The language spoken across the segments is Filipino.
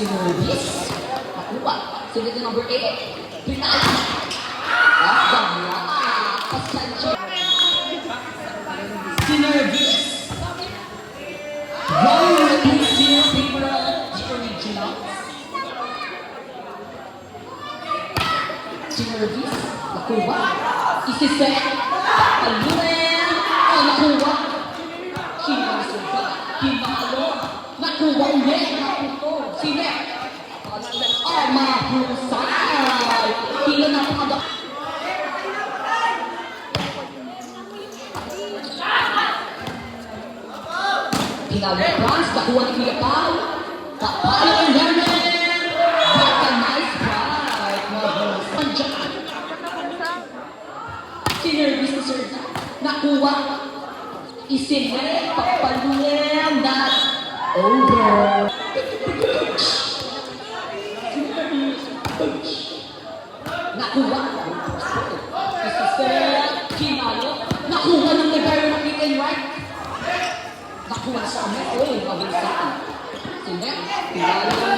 Sinervis. Nakuha. Sunod na number 8. Pinala. Off the block. Pasensya. Sinervis. Roll with zero paper. The original. Sinervis. Nakuha. Isiset. Paluin. Nakuha. Kinasuga. Pinalo. Nakuha ulit. Nakuha. Sinet. Mahusay. Tila napakada. Pinalo France. Nakuha ni Kuya Pao. Kapalo ang Herman. What a nice fight. Mahusay. Sinervis ni Sir. Nakuha. Isinet. Papaluin. Not over. Nakuha. Isiset. Kinalo. Nakuha ng nagkaroon ng hit and right. Nakuha sa amin. Uy, mabilisan. Sinet. Kinalo.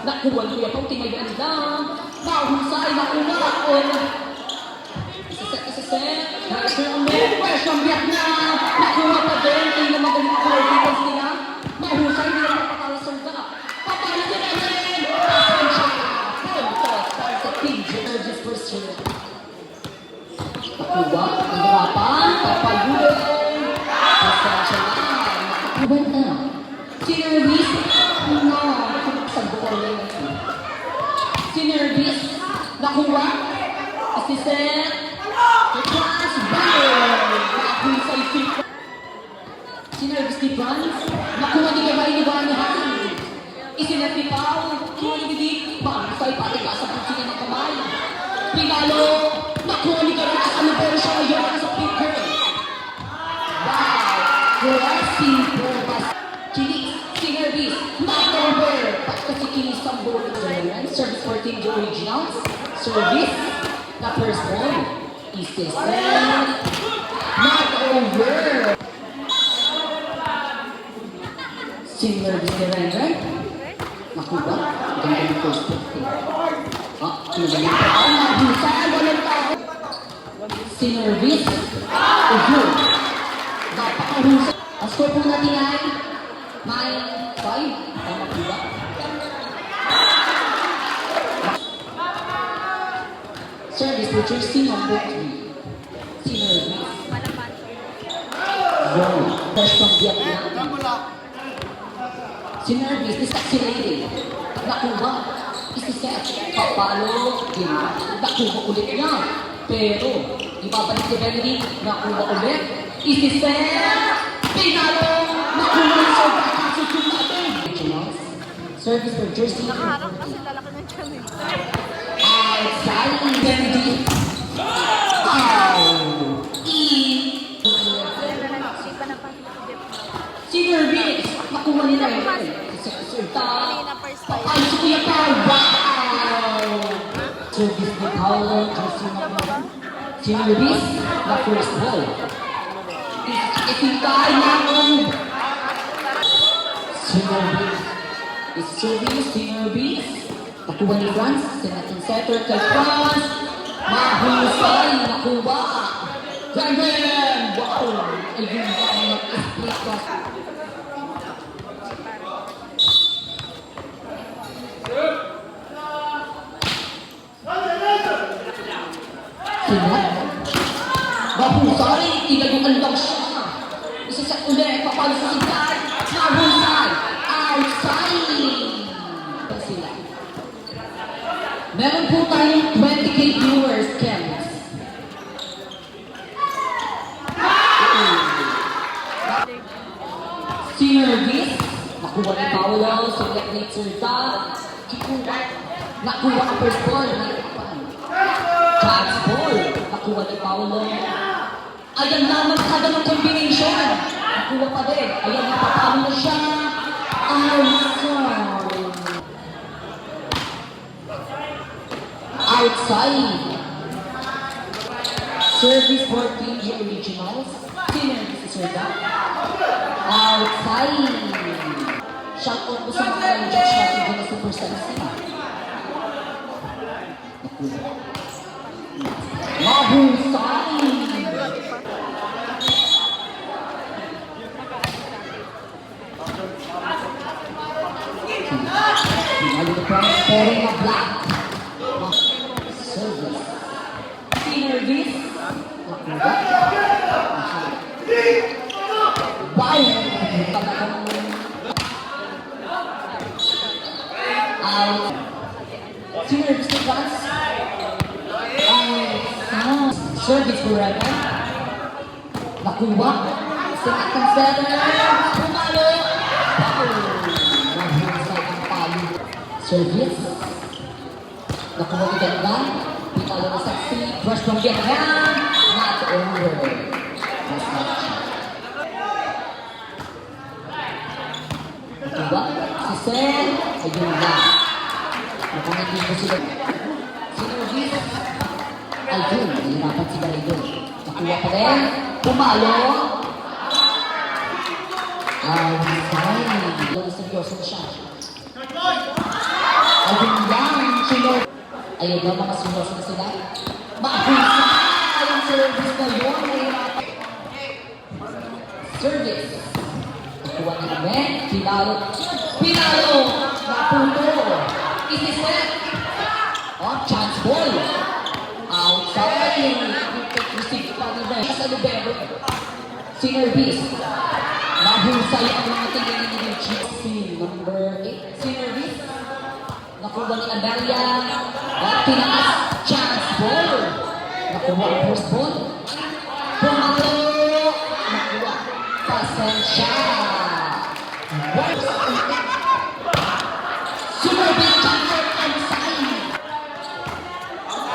Nakuha niya itong tinayan lang. Mahusay. Nakuha. Isiset. Pressure on me. Pressure on Vietnam. Nakuha pa din. Tingnan magaling ako. Defense nila. Mahusay nila napatala sa uga. Papala sila rin. Sinervis first year. Nakuha. Ang harapan. Papayuin. Pasensya na. Nakakuha na. Sinervis. No. Sagbukoy. Sinervis. Nakuha. Assistant. Class Bayer. Nakuha sa isip. Sinervis ni Franz. Nakuha ni Gabay ni Vanahan. Isinet ni Pao. Kuha ni Bidik. Mahusay pati ka sa pusin ng kamay. Pinalo. Nakuha ni Gabay sa Alibero siya ngayon sa picker. Wow. Pressing Probas. Kinis. Sinervis. Not over. Pati si Kinis Sambo. Service for Team The Originals. Service. The first ball. Is this not over. Sinervis ni Renren. Nakuha. Ganda ng first pick. Kinagaling pa. Mahusay. Walang tao. Sinervis. Uyo. Napakahusay. Ang score po natin ay 9-5. Tama po ba? Service for jersey number 3. Sinervis. Wow. Fresh from Vietnam. Sinervis. Disactivated. Nakuha. Isiset. Papalo. Nakuha ulit niya. Pero, ibabalik si Benedict. Nakuha ulit. Isiset. Pinalo. Nakuha ng sobrang kasusyon natin. Service for jersey number 3. Outside Benedict. Sinervis. Nakuha nila yun. Resulta. Ay, si Kuya Pao. Wow! Service ni Paolo. Sinervis. The first ball. Isintay naman. Sinervis. Service. Sinervis. Nakuha ni Franz. Sinatin setter kay Franz. Mahusay. Nakuha. Ganyan. Wow! Ayun ba ang nag-split ka? Sinat. Mahusay. Tinaguan lang siya. Isaset ulit. Papalo sa sintay. Mahusay. Outside. Sila. Meron po tayong 20K viewers, Kems. Sinervis. Nakuha ni Paolo. Select ni Tsurta. Kikuha. Nakuha ang first ball. Chance ball. Nakuha ni Paolo. Ayan naman kada ng combination. Nakuha pa din. Ayan, napapalo na siya. Outside. Service for Team The Originals. Sinervis is Outside. Shout out po sa mga judge natin dyan na super sexy. Mahusay! Pinalo na po ang scoring na black. Service. Service. Wow! Service to France. Service for Regan. Nakuha. Second setter. Pumalo. Mahusay ang palo. Service. Nakuha ni Ganda. Pinalo na sexy. Crush from Vietnam. Not over. That's not shot. Nakuha. Si Sen. Ayun na. Nakamagin ko sila. Service. Ayun, nahirapan si Garrido. Nakuha pa rin. Pumalo. Mahusay. Seryoso na siya. Ayun lang. Sunod. Ayun lang, mga seryoso na sila. Mahusay ang service na yun. Nahirapan. Service. Nakuha ni Amen. Pinalo. Pinalo. Naputo. Isiset. Oh, chance ball. Outside. Receive pa ni Ben. Sa Lubero. Sinervis. Mahusay ang mga tingin ni Richie. Number 8. Sinervis. Nakuha ni Amelia. At tinaas. Chance ball. Nakuha ang first ball. Pumalo. Nakuha. Pasensya. Sinervis. Chance outside.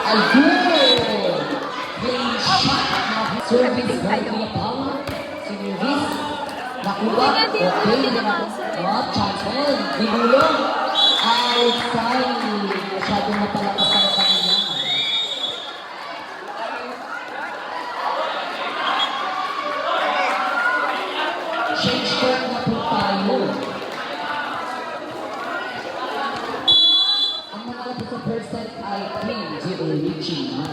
Ayun! Game shot! Service by Kuya Paul. Service. Nakuha. Okay. Oh, chance ball. Binulong. Outside. Masyadong napalakas ang kanila. Change court na po tayo. Ang mga sa first set ay Queen G. Original.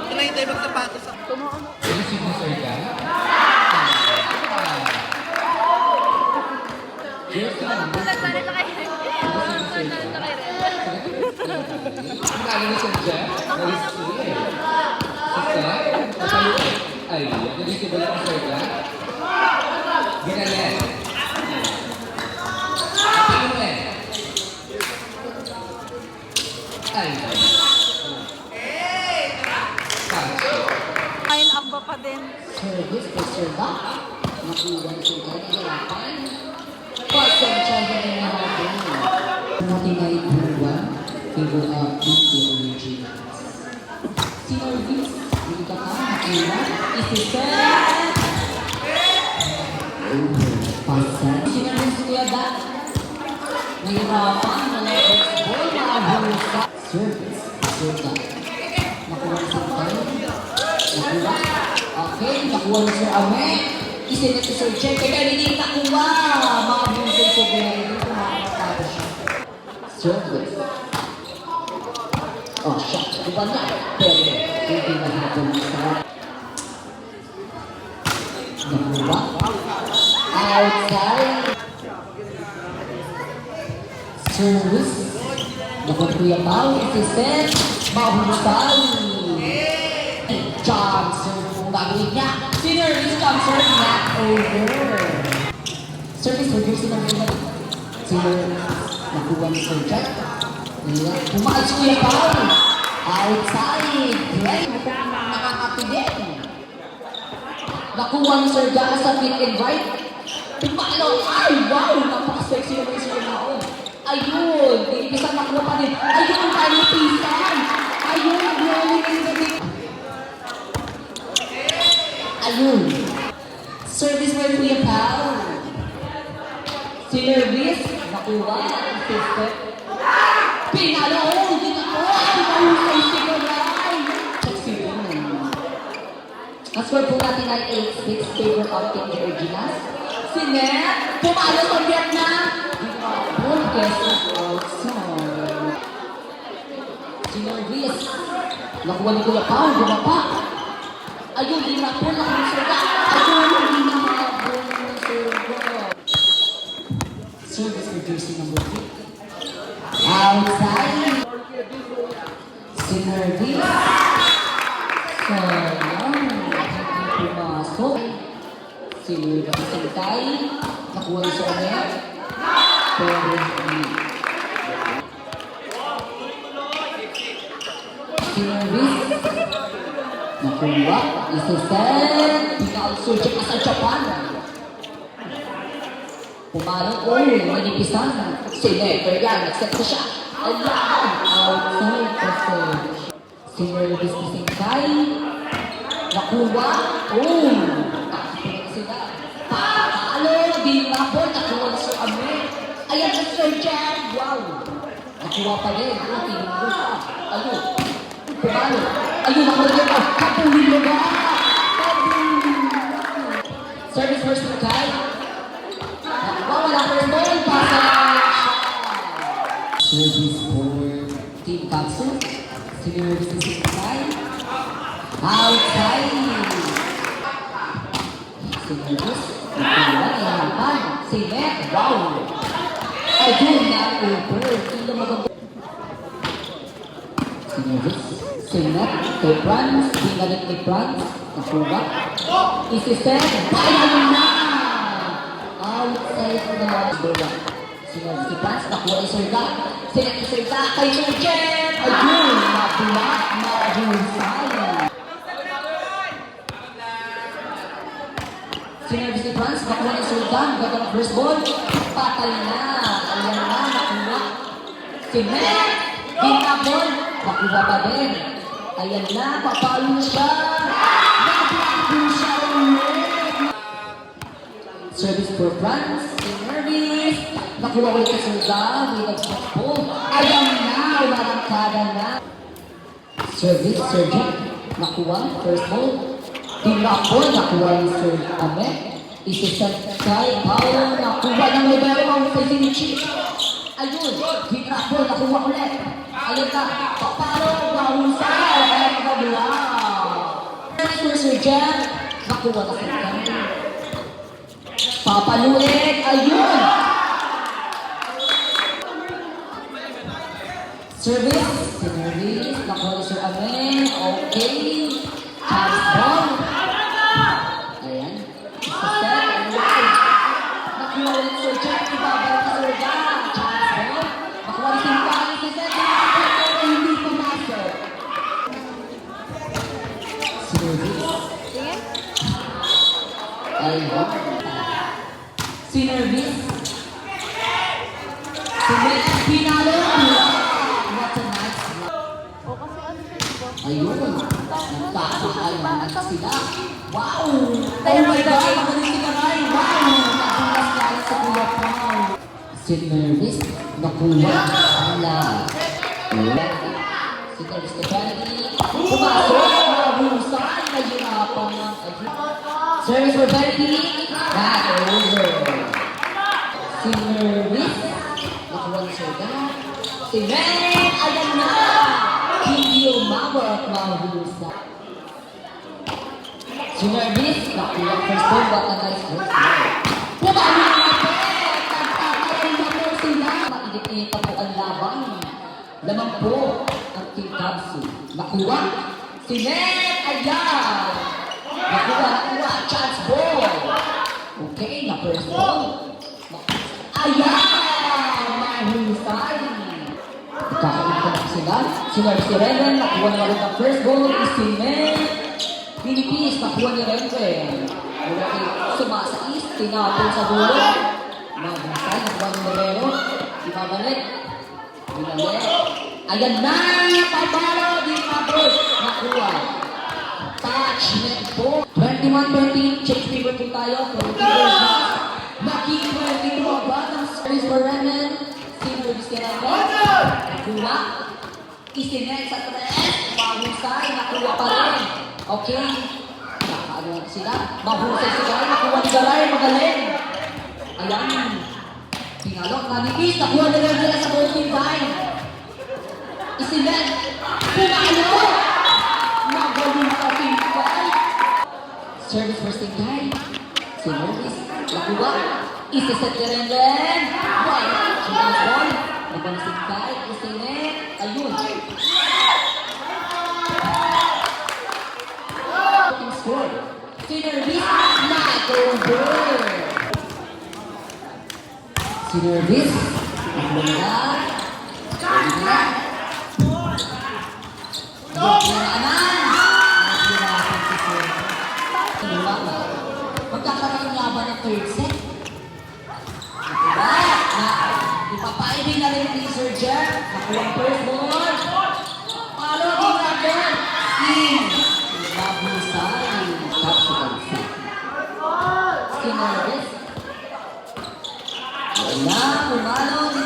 Hinahintay magsapatos ako. Sinusoy ka? Yes, ka naman. Nagpalit na kayo. Nagpalit na kayo. Ang galing ni Sir Jeff? Risky eh. Sister? Kapalo eh. Ay, nag-visible ako Sir Jeff. Ginalet. Kapalo eh. Ay. Pile up pa din. Service by Sir Buck. Nakuha ni Sir Buck. Nahirapan. Pasensya na rin natin. Natinay buwa. Favor of Queen Original. Service. Hindi ka pa. Nakuha. Isiset. Pasan. Service kuya ba? Nahirapan. Nalabas ball. Mahusa. Service. Service. Nakuha ni Sir Buck. Nakuha. Okay, nakuha ni Sir Ame. Isinet si Sir Chen. Kaya hindi nakuha. Mahusay ko gaya. Hindi ko makakatawa siya. Service. Oh, shot. Iba na. Pero, hindi na habang sa nakuha. Outside. Service. Nakuha Kuya Pao. Isiset. Mahusay. Jump serve kung gagawin niya. Sinervis jump serve, not over. Service reverse ng ganda. Nakuha ni Sir Jack. Pumakas si Kuya Paul. Outside. Great. Nakakapigil. Nakuha ni Sir Jack sa fit and right. Pumalo. Ay, wow. Napaka-sexy naman si Kuya Paul. Ayun. Tinipisan nakuha pa din. Ayun. Tinipisan. Ayun. Nag-rolling in the big. Ayun. Service by Kuya Pao. Sinervis. Nakuha. Sister. Pinalo. Hindi na po. Mahusay si Kuya. Sexy naman. Score po natin ay 8-6 favor of Team Georginas. Si Net, pumalo sa Vietnam. Good guess also. Si Norvis, nakuha ni Kuya Pao, bumapa. Ayun, di na po nakamusuga. Ayun, di na makamusuga. Service for jersey number 3. Outside. Si Norvis. Sayang. Pumasok. Si Sintay. Nakuha ni Soner. Pero hindi. Si Norvis. Nakuha. Isa-set. Pinaka-surgeon ka sa Japan. Pumarang manipisan. Si Never yan. Nag-set ko siya. Ayan. Outside kasi. Si Norvis ni Sintay. Nakuha. Nakapunod sila. Paalo. Di napon. Nakuha na sa amin. Ayan na surgeon. Wow. Nakuha pa rin. Tingin mo pa. Ayun. Pumalo. Ayun ako rin. Kapulin mo ba? Service first to Kai. Wala first ball. Pasa. Service for Team Katsu. Service to Kai. Outside. Service. Si Mac. Wow. Ayun na. Over. Sino maganda. Service. Si Mac. Kay Franz. Pingalit ni Franz. Nakuha. Isiset. Bayan na. Outside na. Sinabi si Franz. Nakuha ni Serga. Sinabi ni Serga. Kay Nugent. Ayun. Nakuha. Mahusay. Sinabi si Franz. Nakuha ni Serga. Ganda ng first ball. Patay na. Ayan na. Nakuha. Si Mac. Ginabol. Nakuha pa din. Ayan na. Papalo siya. Nakuha siya ulit. Service for France. Service. Nakuha ulit ka Serga. Winag-po. Ayan na. Warangkada na. Service. Sergeant. Nakuha. First ball. Tinapon. Nakuha ni Sir Ame. Isiset kay Paolo. Nakuha ng libero. Ang sa Sinichi. Ayun. Tinapon. Nakuha ulit. Ayun na. Papalo. Mahusay. Ayan na kabila. Service for Sergeant. Nakuha na Sergeant. Papaluin! Ayun! Service. Service. Nakuha ni Sir Amen. Okay. Chance ball. Ayan. Isa-set. Ayan. Nakuha ulit Sir Jack. Ibabay ni Sir Jack. Chance ball. Nakuha ni Sir Jack. Isa-set. Hindi pumasok. Service. Ayun. Sinervis. Pinalo. What a nice O kasi ano siya, diba? ayun. Nagkakahal na sila. Wow! Oh my God! Ako rin si Karay. Wow! Nakulas kahit sa Kuya Pao. Sinervis. Nakuha. Wala. Sinervis na Benny. Pumasok. Mahusay. Nahirapan ng service for Benny. Not over. Sinervis. Nakuha ni Serga. Si Ren. Ayan na. Hindi umabot. Mahusay. Sinervis. Nakuha first ball. What a nice first ball. Pumalo na natin. Nagkakaroon na po sila. Mainit-init pa po ang labang. Lamang po ang Team Katsu. Nakuha. Si Ren. Ayan. Nakuha. Chance ball. Okay, na first ball. Ayan! Mahusay. Kakainit na sila. Sinervis si Renren. Nakuha na rin ang first ball. Isimen. Philippines. Nakuha ni Renren. Okay, sumasais. Tinapon sa dulo. Mahusay. Nakuha ni Moreno. Ibabalik. Binalik. Ayan na! Pabalo! Di mabot. Nakuha. Touch net po. 21-20. Check favor po tayo. Magiging 20 po ba ng service for Renan? Sinervis ka namin. Nakuha. Isinet sa tres. Mahusay. Nakuha pa rin. Okay. Ayan sila. Mahusay si Garay. Nakuha ni Garay. Magaling. Ayan. Pinalok. Nanipis. Nakuha ni Garay sa ball team time. Isilan. Pinalo. Magaling sa team time. Service first team time. Si Morris. Nakuha. Isiset ni Renlen. One. Ang ball. Nabansig tayo. Isinet. Ayun. Score. Sinervis na over. Sinervis. Wala. Wala. Magkakaroon ng laban ng third set. Ipapaibig na rin ni Sir Jeff. Nakuha ang first ball. Palo din natin. Labusay. Capsule set. Sinervis. Wala. Pumalo.